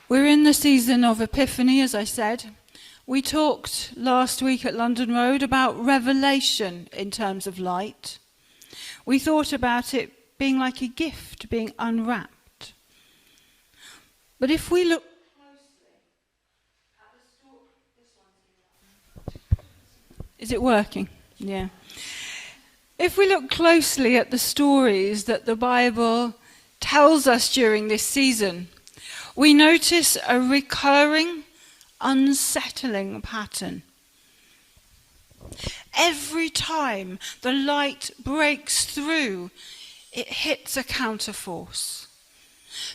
We're in the season of Epiphany, as I said. We talked last week at London Road about revelation in terms of light. We thought about it being like a gift being unwrapped. But if we look closely at the story, this one's is it working? Yeah. If we look closely at the stories that the Bible tells us during this season, we notice a recurring, unsettling pattern. Every time the light breaks through, it hits a counterforce.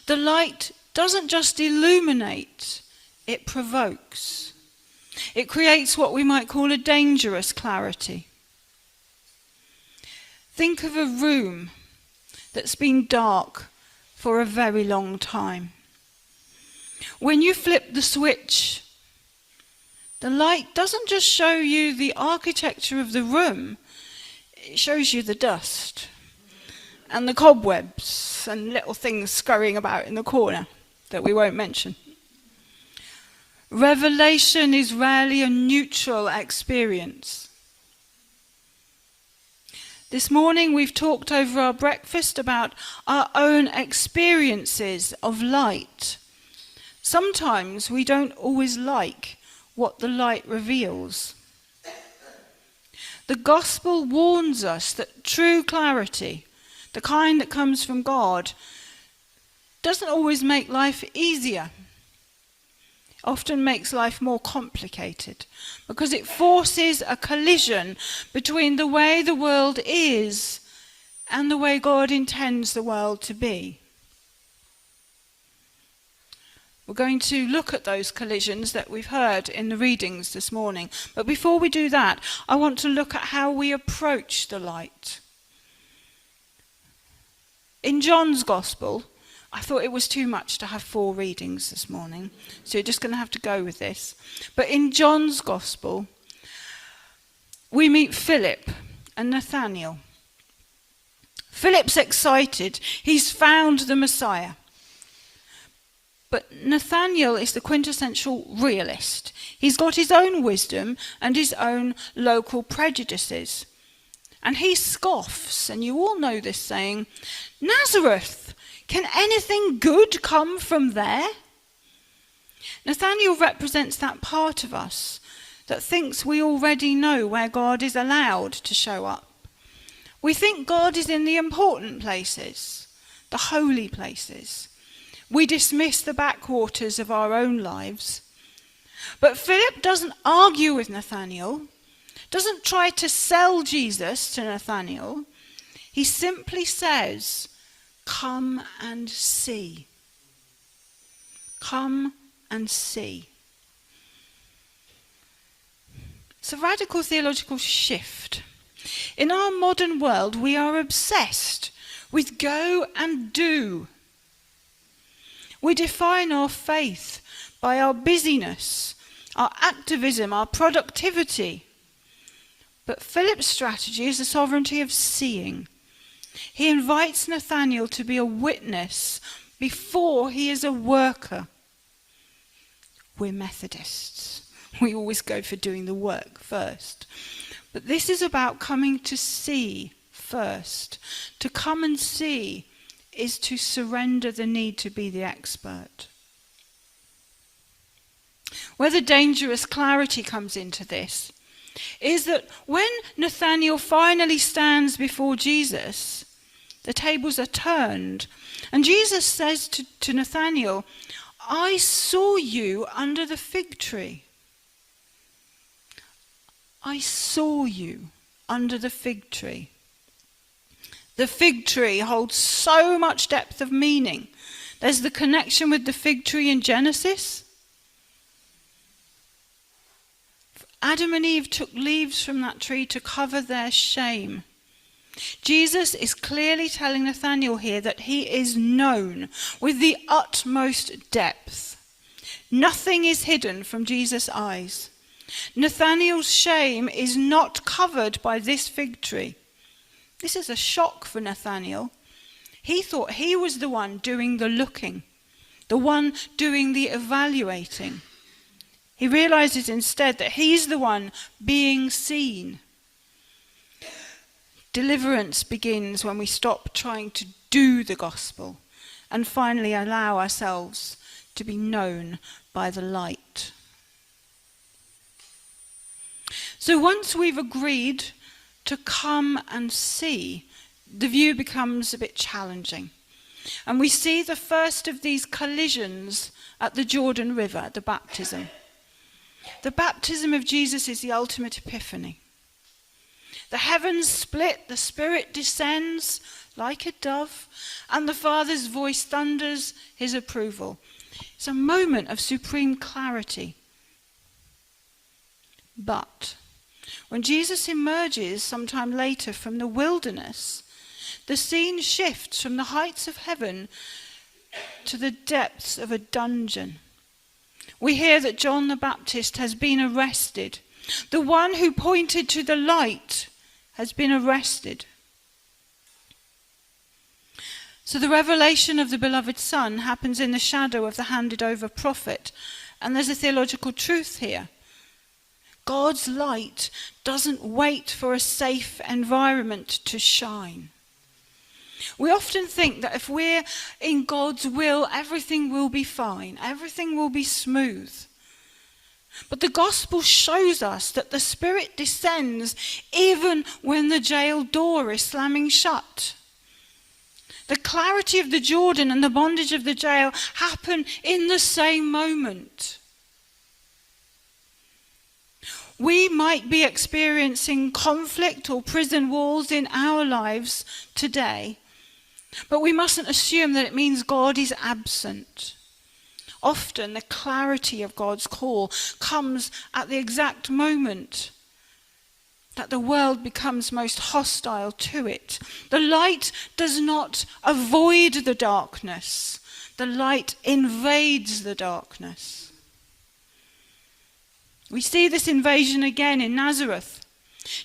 The light doesn't just illuminate, it provokes. It creates what we might call a dangerous clarity. Think of a room that's been dark for a very long time. When you flip the switch, the light doesn't just show you the architecture of the room, it shows you the dust and the cobwebs and little things scurrying about in the corner that we won't mention. Revelation is rarely a neutral experience. This morning we've talked over our breakfast about our own experiences of light. Sometimes we don't always like what the light reveals. The gospel warns us that true clarity, the kind that comes from God, doesn't always make life easier. Often makes life more complicated because it forces a collision between the way the world is and the way God intends the world to be. We're going to look at those collisions that we've heard in the readings this morning. But before we do that, I want to look at how we approach the light. In John's Gospel, I thought it was too much to have 4 readings this morning, so you're just going to have to go with this. But in John's Gospel, we meet Philip and Nathanael. Philip's excited. He's found the Messiah. But Nathanael is the quintessential realist. He's got his own wisdom and his own local prejudices. And he scoffs, and you all know this saying, "Nazareth, can anything good come from there?" Nathanael represents that part of us that thinks we already know where God is allowed to show up. We think God is in the important places, the holy places. We dismiss the backwaters of our own lives. But Philip doesn't argue with Nathanael, doesn't try to sell Jesus to Nathanael. He simply says, "Come and see. Come and see." It's a radical theological shift. In our modern world, we are obsessed with go and do. We define our faith by our busyness, our activism, our productivity. But Philip's strategy is the sovereignty of seeing. He invites Nathanael to be a witness before he is a worker. We're Methodists. We always go for doing the work first. But this is about coming to see first. To come and see is to surrender the need to be the expert. Where the dangerous clarity comes into this is that when Nathanael finally stands before Jesus, the tables are turned, and Jesus says to Nathanael, "I saw you under the fig tree." I saw you under the fig tree. The fig tree holds so much depth of meaning. There's the connection with the fig tree in Genesis. Adam and Eve took leaves from that tree to cover their shame. Jesus is clearly telling Nathanael here that he is known with the utmost depth. Nothing is hidden from Jesus' eyes. Nathanael's shame is not covered by this fig tree. This is a shock for Nathanael. He thought he was the one doing the looking, the one doing the evaluating. He realizes instead that he's the one being seen. Deliverance begins when we stop trying to do the gospel and finally allow ourselves to be known by the light. So once we've agreed to come and see, the view becomes a bit challenging. And we see the first of these collisions at the Jordan River, at the baptism. The baptism of Jesus is the ultimate epiphany. The heavens split, the Spirit descends like a dove, and the Father's voice thunders his approval. It's a moment of supreme clarity. But when Jesus emerges sometime later from the wilderness, the scene shifts from the heights of heaven to the depths of a dungeon. We hear that John the Baptist has been arrested. The one who pointed to the light has been arrested. So the revelation of the beloved Son happens in the shadow of the handed over prophet. And there's a theological truth here. God's light doesn't wait for a safe environment to shine. We often think that if we're in God's will, everything will be fine, everything will be smooth. But the gospel shows us that the Spirit descends even when the jail door is slamming shut. The clarity of the Jordan and the bondage of the jail happen in the same moment. We might be experiencing conflict or prison walls in our lives today, but we mustn't assume that it means God is absent. Often the clarity of God's call comes at the exact moment that the world becomes most hostile to it. The light does not avoid the darkness. The light invades the darkness. We see this invasion again in Nazareth.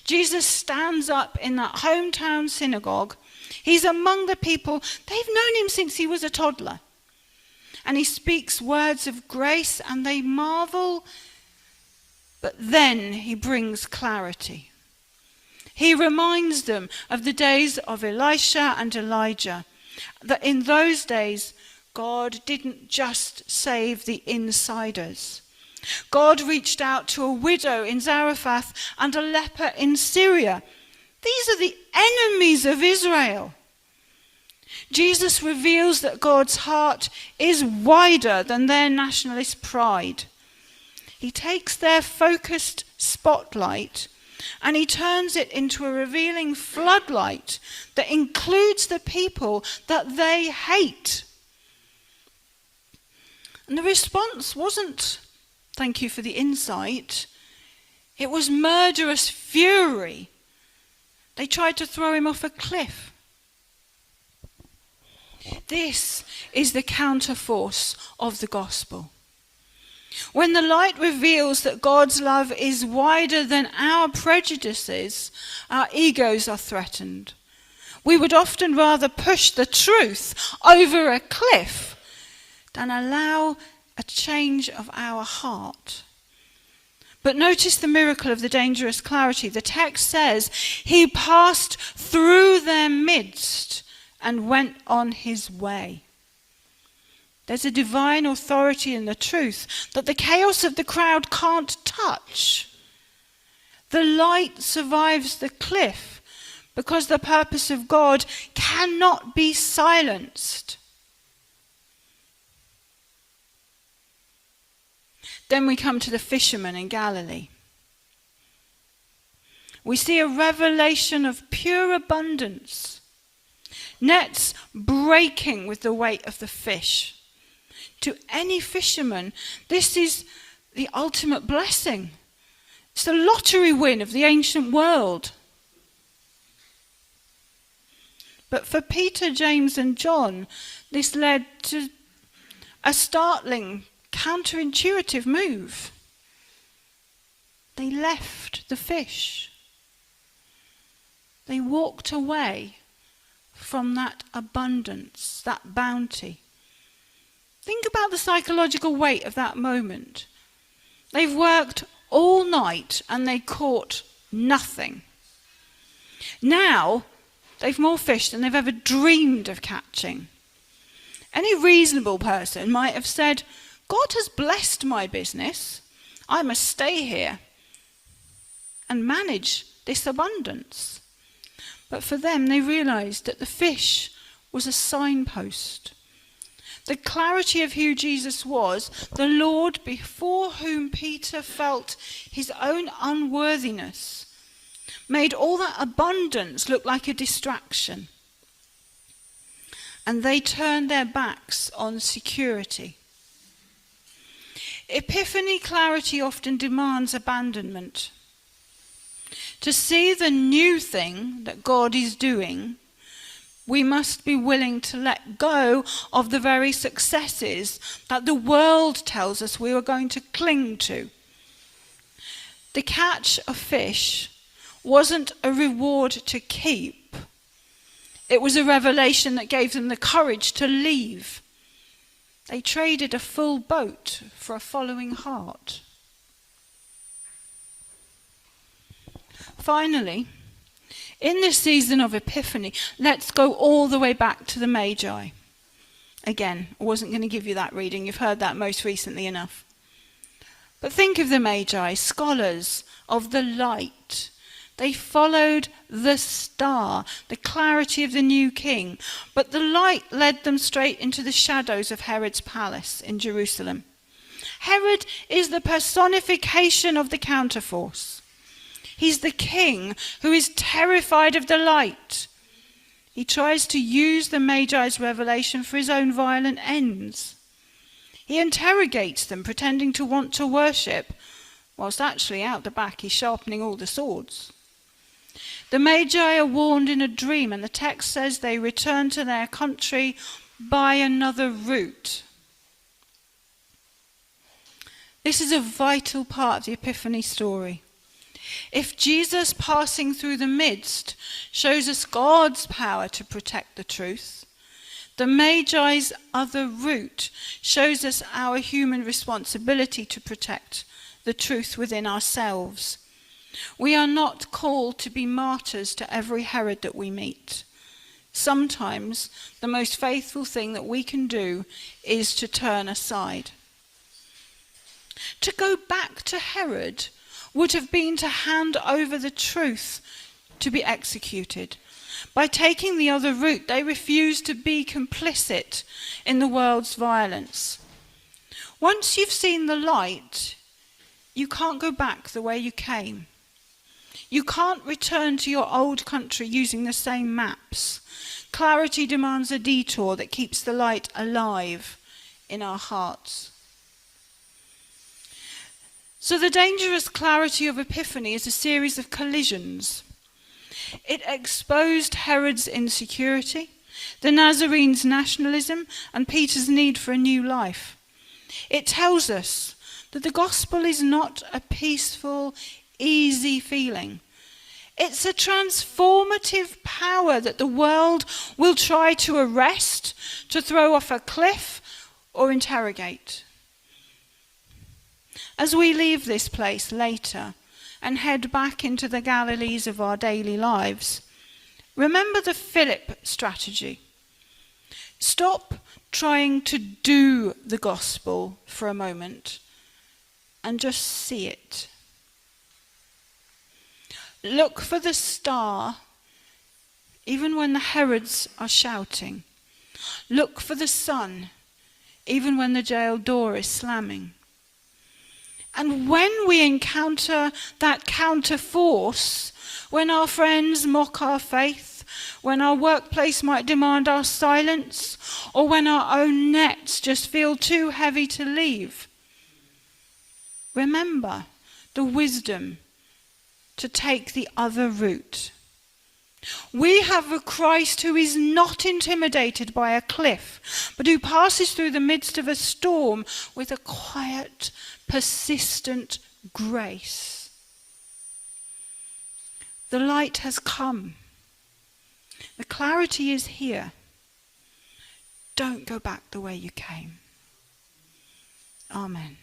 Jesus stands up in that hometown synagogue. He's among the people. They've known him since he was a toddler. And he speaks words of grace and they marvel. But then he brings clarity. He reminds them of the days of Elisha and Elijah. That in those days, God didn't just save the insiders. God reached out to a widow in Zarephath and a leper in Syria. These are the enemies of Israel. Jesus reveals that God's heart is wider than their nationalist pride. He takes their focused spotlight and he turns it into a revealing floodlight that includes the people that they hate. And the response wasn't, "Thank you for the insight." It was murderous fury. They tried to throw him off a cliff. This is the counterforce of the gospel. When the light reveals that God's love is wider than our prejudices, our egos are threatened. We would often rather push the truth over a cliff than allow a change of our heart. But notice the miracle of the dangerous clarity. The text says, he passed through their midst and went on his way. There's a divine authority in the truth that the chaos of the crowd can't touch. The light survives the cliff because the purpose of God cannot be silenced. Then we come to the fishermen in Galilee. We see a revelation of pure abundance. Nets breaking with the weight of the fish. To any fisherman, this is the ultimate blessing. It's the lottery win of the ancient world. But for Peter, James, and John, this led to a startling, counterintuitive move. They left the fish. They walked away from that abundance, that bounty. Think about the psychological weight of that moment. They've worked all night and they caught nothing. Now, they've more fish than they've ever dreamed of catching. Any reasonable person might have said, God has blessed my business. I must stay here and manage this abundance. But for them, they realized that the fish was a signpost. The clarity of who Jesus was, the Lord before whom Peter felt his own unworthiness, made all that abundance look like a distraction. And they turned their backs on security. Epiphany clarity often demands abandonment. To see the new thing that God is doing, we must be willing to let go of the very successes that the world tells us we are going to cling to. The catch of fish wasn't a reward to keep. It was a revelation that gave them the courage to leave. They traded a full boat for a following heart. Finally, in this season of Epiphany, let's go all the way back to the Magi. Again, I wasn't going to give you that reading. You've heard that most recently enough. But think of the Magi, scholars of the light. They followed the star, the clarity of the new king. But the light led them straight into the shadows of Herod's palace in Jerusalem. Herod is the personification of the counterforce. He's the king who is terrified of the light. He tries to use the Magi's revelation for his own violent ends. He interrogates them, pretending to want to worship, whilst actually out the back he's sharpening all the swords. The Magi are warned in a dream, and the text says they return to their country by another route. This is a vital part of the Epiphany story. If Jesus passing through the midst shows us God's power to protect the truth, the Magi's other route shows us our human responsibility to protect the truth within ourselves. We are not called to be martyrs to every Herod that we meet. Sometimes the most faithful thing that we can do is to turn aside. To go back to Herod would have been to hand over the truth to be executed. By taking the other route, they refused to be complicit in the world's violence. Once you've seen the light, you can't go back the way you came. You can't return to your old country using the same maps. Clarity demands a detour that keeps the light alive in our hearts. So the dangerous clarity of Epiphany is a series of collisions. It exposed Herod's insecurity, the Nazarenes' nationalism, and Peter's need for a new life. It tells us that the gospel is not a peaceful, easy feeling. It's a transformative power that the world will try to arrest, to throw off a cliff, or interrogate. As we leave this place later and head back into the Galilees of our daily lives, remember the Philip strategy. Stop trying to do the gospel for a moment and just see it. Look for the star even when the Herods are shouting. Look for the sun even when the jail door is slamming. And when we encounter that counter force, when our friends mock our faith, when our workplace might demand our silence, or when our own nets just feel too heavy to leave, remember the wisdom to take the other route. We have a Christ who is not intimidated by a cliff, but who passes through the midst of a storm with a quiet, persistent grace. The light has come. The clarity is here. Don't go back the way you came. Amen.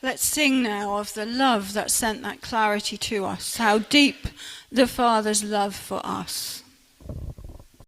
Let's sing now of the love that sent that clarity to us, how deep the Father's love for us.